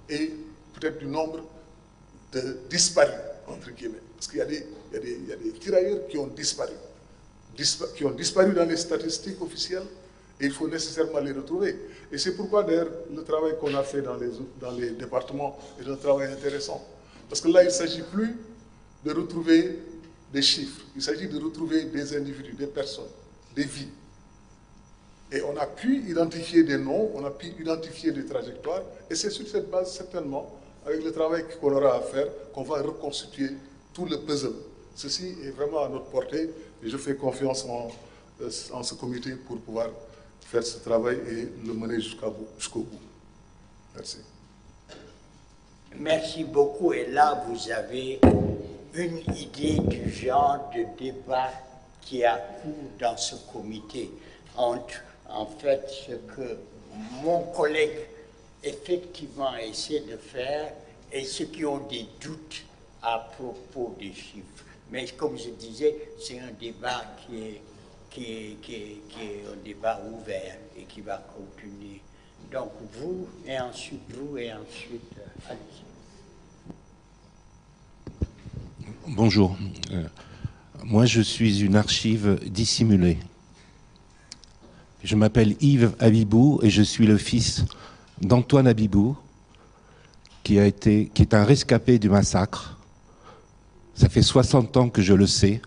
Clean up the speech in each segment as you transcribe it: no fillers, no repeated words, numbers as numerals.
et peut-être du nombre de disparus, entre guillemets. Parce qu'il y a des tirailleurs qui ont disparu dans les statistiques officielles, et il faut nécessairement les retrouver. Et c'est pourquoi, d'ailleurs, le travail qu'on a fait dans les départements est un travail intéressant. Parce que là, il ne s'agit plus de retrouver des chiffres, il s'agit de retrouver des individus, des personnes, des vies. Et on a pu identifier des noms, on a pu identifier des trajectoires, et c'est sur cette base, certainement, avec le travail qu'on aura à faire, qu'on va reconstituer tout le puzzle. Ceci est vraiment à notre portée, et je fais confiance en ce comité pour pouvoir faire ce travail et le mener jusqu'au bout. Merci. Merci beaucoup. Et là, vous avez une idée du genre de débat qui a cours dans ce comité entre, en fait, ce que mon collègue effectivement essaie de faire et ceux qui ont des doutes à propos des chiffres. Mais comme je disais, c'est un débat qui est un débat ouvert et qui va continuer. Donc vous, et ensuite allez-y. Bonjour. Moi, je suis une archive dissimulée. Je m'appelle Yves Habibou et je suis le fils d'Antoine Habibou, qui est un rescapé du massacre. Ça fait 60 ans que je le sais.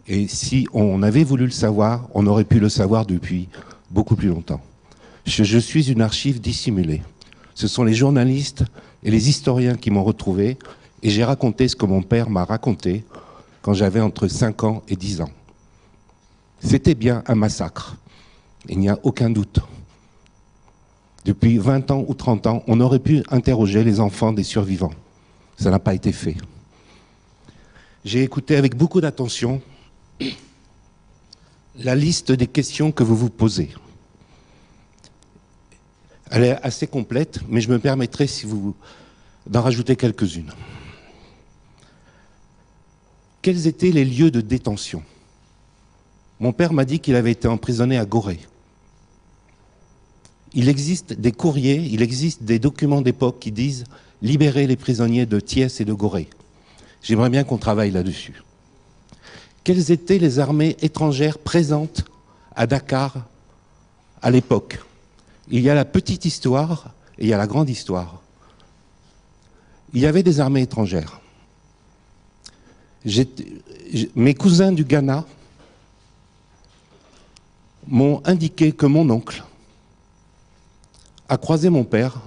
Et si on avait voulu le savoir, on aurait pu le savoir depuis beaucoup plus longtemps. Je suis une archive dissimulée. Ce sont les journalistes et les historiens qui m'ont retrouvé, et j'ai raconté ce que mon père m'a raconté quand j'avais entre 5 ans et 10 ans. C'était bien un massacre, il n'y a aucun doute. Depuis 20 ans ou 30 ans, on aurait pu interroger les enfants des survivants. Ça n'a pas été fait. J'ai écouté avec beaucoup d'attention la liste des questions que vous vous posez. Elle est assez complète, mais je me permettrai d'en rajouter quelques-unes. Quels étaient les lieux de détention? Mon père m'a dit qu'il avait été emprisonné à Gorée. Il existe des courriers, il existe des documents d'époque qui disent « Libérer les prisonniers de Thiès et de Gorée ». J'aimerais bien qu'on travaille là-dessus. Quelles étaient les armées étrangères présentes à Dakar à l'époque? Il y a la petite histoire et il y a la grande histoire. Il y avait des armées étrangères. Mes cousins du Ghana m'ont indiqué que mon oncle a croisé mon père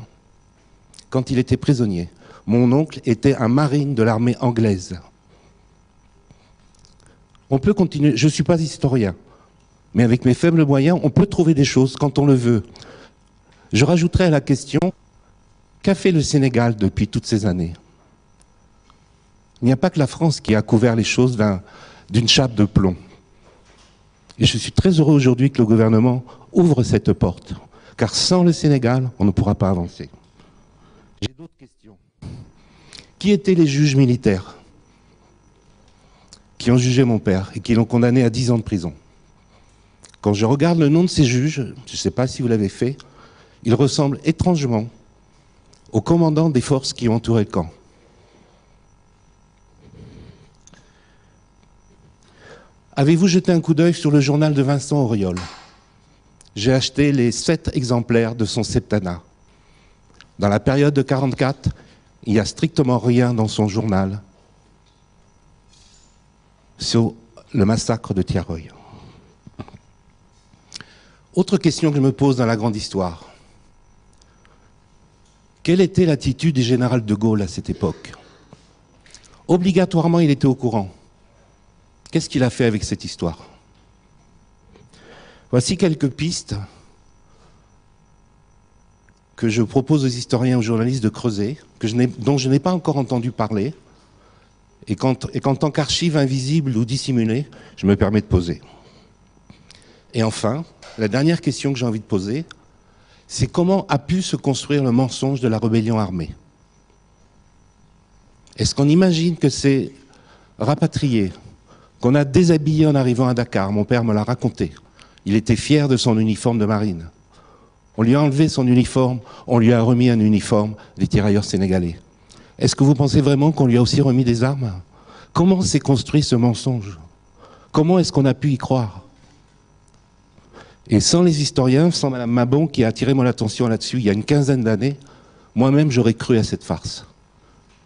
quand il était prisonnier. Mon oncle était un marine de l'armée anglaise. On peut continuer, je ne suis pas historien, mais avec mes faibles moyens, on peut trouver des choses quand on le veut. Je rajouterai à la question, qu'a fait le Sénégal depuis toutes ces années? Il n'y a pas que la France qui a couvert les choses d'une chape de plomb. Et je suis très heureux aujourd'hui que le gouvernement ouvre cette porte, car sans le Sénégal, on ne pourra pas avancer. J'ai d'autres questions. Qui étaient les juges militaires qui ont jugé mon père et qui l'ont condamné à 10 ans de prison? Quand je regarde le nom de ces juges, je ne sais pas si vous l'avez fait, il ressemble étrangement au commandant des forces qui ont entouré le camp. Avez-vous jeté un coup d'œil sur le journal de Vincent Auriol? J'ai acheté les 7 exemplaires de son septennat. Dans la période de 1944, il n'y a strictement rien dans son journal sur le massacre de Thiaroye. Autre question que je me pose dans la grande histoire. Quelle était l'attitude du général de Gaulle à cette époque? Obligatoirement, il était au courant. Qu'est-ce qu'il a fait avec cette histoire? Voici quelques pistes que je propose aux historiens et aux journalistes de creuser, dont je n'ai pas encore entendu parler, et qu'en tant qu'archive invisible ou dissimulée, je me permets de poser. Et enfin, la dernière question que j'ai envie de poser, c'est comment a pu se construire le mensonge de la rébellion armée? Est-ce qu'on imagine que c'est rapatrié, qu'on a déshabillé en arrivant à Dakar? Mon père me l'a raconté. Il était fier de son uniforme de marine. On lui a enlevé son uniforme, on lui a remis un uniforme des tirailleurs sénégalais. Est-ce que vous pensez vraiment qu'on lui a aussi remis des armes? Comment s'est construit ce mensonge? Comment est-ce qu'on a pu y croire? Et sans les historiens, sans Mme Mabon qui a attiré mon attention là-dessus il y a une quinzaine d'années, moi-même j'aurais cru à cette farce.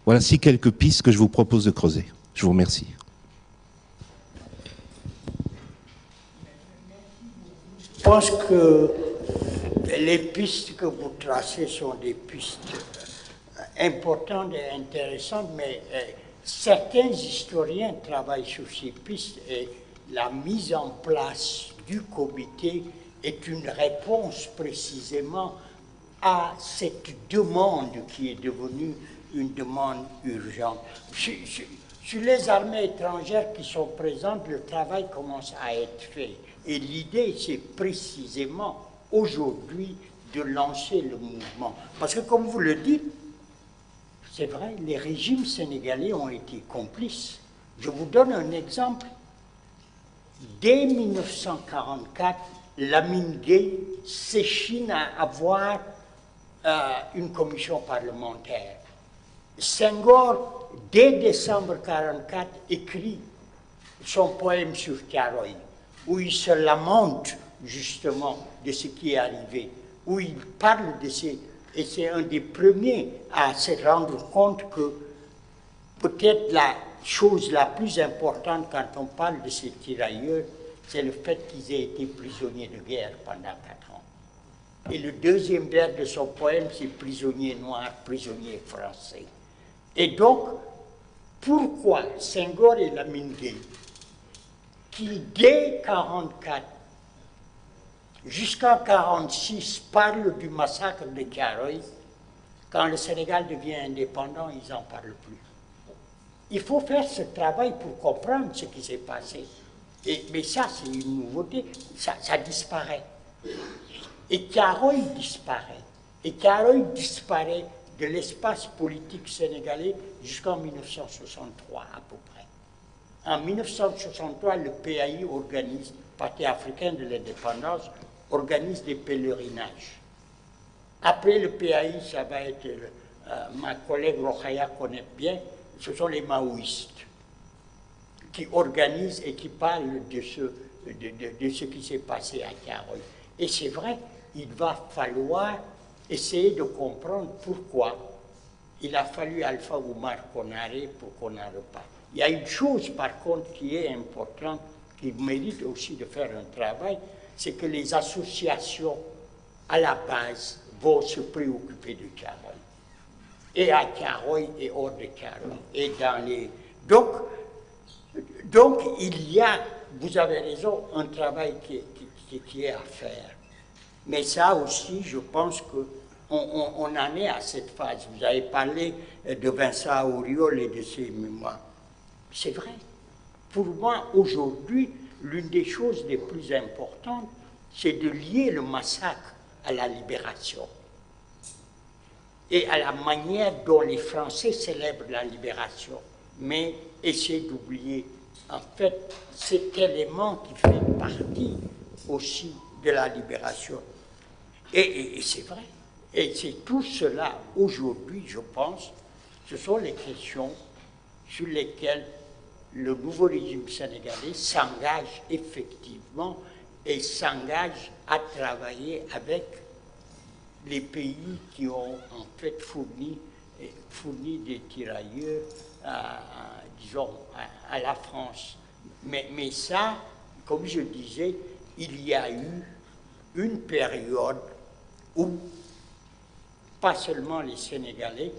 Voici quelques pistes que je vous propose de creuser. Je vous remercie. Je pense que les pistes que vous tracez sont des pistes importantes et intéressantes, mais certains historiens travaillent sur ces pistes et la mise en place du comité est une réponse précisément à cette demande qui est devenue une demande urgente. Sur les armées étrangères qui sont présentes, le travail commence à être fait. Et l'idée, c'est précisément aujourd'hui de lancer le mouvement. Parce que comme vous le dites, c'est vrai, les régimes sénégalais ont été complices. Je vous donne un exemple. Dès 1944, Lamine Gueye s'échine à avoir une commission parlementaire. Senghor, dès décembre 1944, écrit son poème sur Thiaroye, où il se lamente justement de ce qui est arrivé, où il parle de ces... Et c'est un des premiers à se rendre compte que peut-être la chose la plus importante quand on parle de ces tirailleurs, c'est le fait qu'ils aient été prisonniers de guerre pendant 4 ans. Et le deuxième vers de son poème, c'est prisonniers noirs, prisonniers français. Et donc, pourquoi Senghor et Lamine Gueye, qui dès 1944 jusqu'en 1946 parlent du massacre de Thiaroye, quand le Sénégal devient indépendant, ils n'en parlent plus. Il faut faire ce travail pour comprendre ce qui s'est passé. Mais ça, c'est une nouveauté, ça disparaît. Et Thiaroye disparaît. Et Thiaroye disparaît de l'espace politique sénégalais jusqu'en 1963 à peu près. En 1963, le PAI organise, Parti africain de l'indépendance, organise des pèlerinages. Après le PAI, ça va être, ma collègue Rokhaya connaît bien, ce sont les maoïstes qui organisent et qui parlent de ce qui s'est passé à Thiaroye. Et c'est vrai, il va falloir essayer de comprendre pourquoi il a fallu Alpha Oumar Konaré pour qu'on en reparte. Il y a une chose par contre qui est importante, qui mérite aussi de faire un travail, c'est que les associations à la base vont se préoccuper de Thiaroye. Et à Thiaroye et hors de Thiaroye. Et dans les... Donc il y a, vous avez raison, un travail qui est à faire. Mais ça aussi, je pense qu'on en est à cette phase. Vous avez parlé de Vincent Auriol et de ses mémoires. C'est vrai. Pour moi, aujourd'hui, l'une des choses les plus importantes, c'est de lier le massacre à la libération et à la manière dont les Français célèbrent la libération, mais essayer d'oublier, en fait, cet élément qui fait partie aussi de la libération. Et c'est vrai. Et c'est tout cela, aujourd'hui, je pense, ce sont les questions sur lesquelles le nouveau régime sénégalais s'engage effectivement et s'engage à travailler avec les pays qui ont en fait fourni des tirailleurs, disons, à la France. Mais ça, comme je disais, il y a eu une période où, pas seulement les Sénégalais,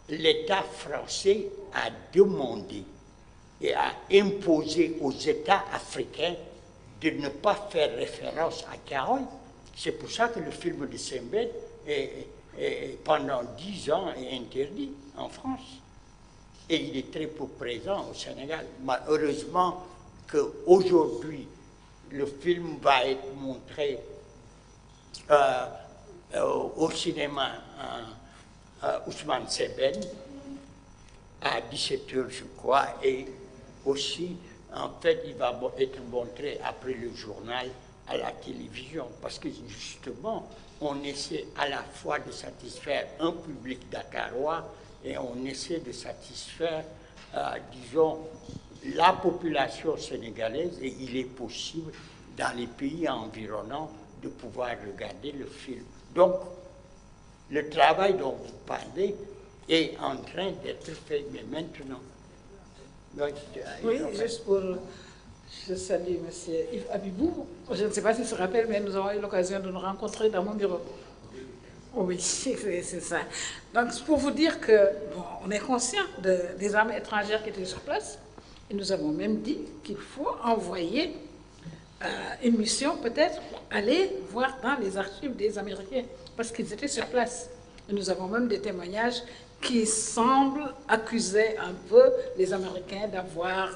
l'État français a demandé et a imposé aux États africains de ne pas faire référence à Thiaroye. C'est pour ça que le film de Sembène, pendant 10 ans, est interdit en France. Et il est très peu présent au Sénégal. Heureusement qu'aujourd'hui, le film va être montré au cinéma Ousmane Sembène à 17h, je crois, et aussi, en fait, il va être montré après le journal à la télévision, parce que justement, on essaie à la fois de satisfaire un public dakarois et on essaie de satisfaire, disons, la population sénégalaise, et il est possible dans les pays environnants de pouvoir regarder le film. Donc, le travail dont vous parlez est en train d'être fait, mais maintenant. Donc, oui, juste pour... Je salue M. Yves Abibou. Je ne sais pas s'il se rappelle, mais nous avons eu l'occasion de nous rencontrer dans mon bureau. Oui, c'est ça. Donc, c'est pour vous dire que, bon, on est conscient des armées étrangères qui étaient sur place. Et nous avons même dit qu'il faut envoyer une mission, peut-être, pour aller voir dans les archives des Américains, parce qu'ils étaient sur place. Et nous avons même des témoignages qui semblent accuser un peu les Américains d'avoir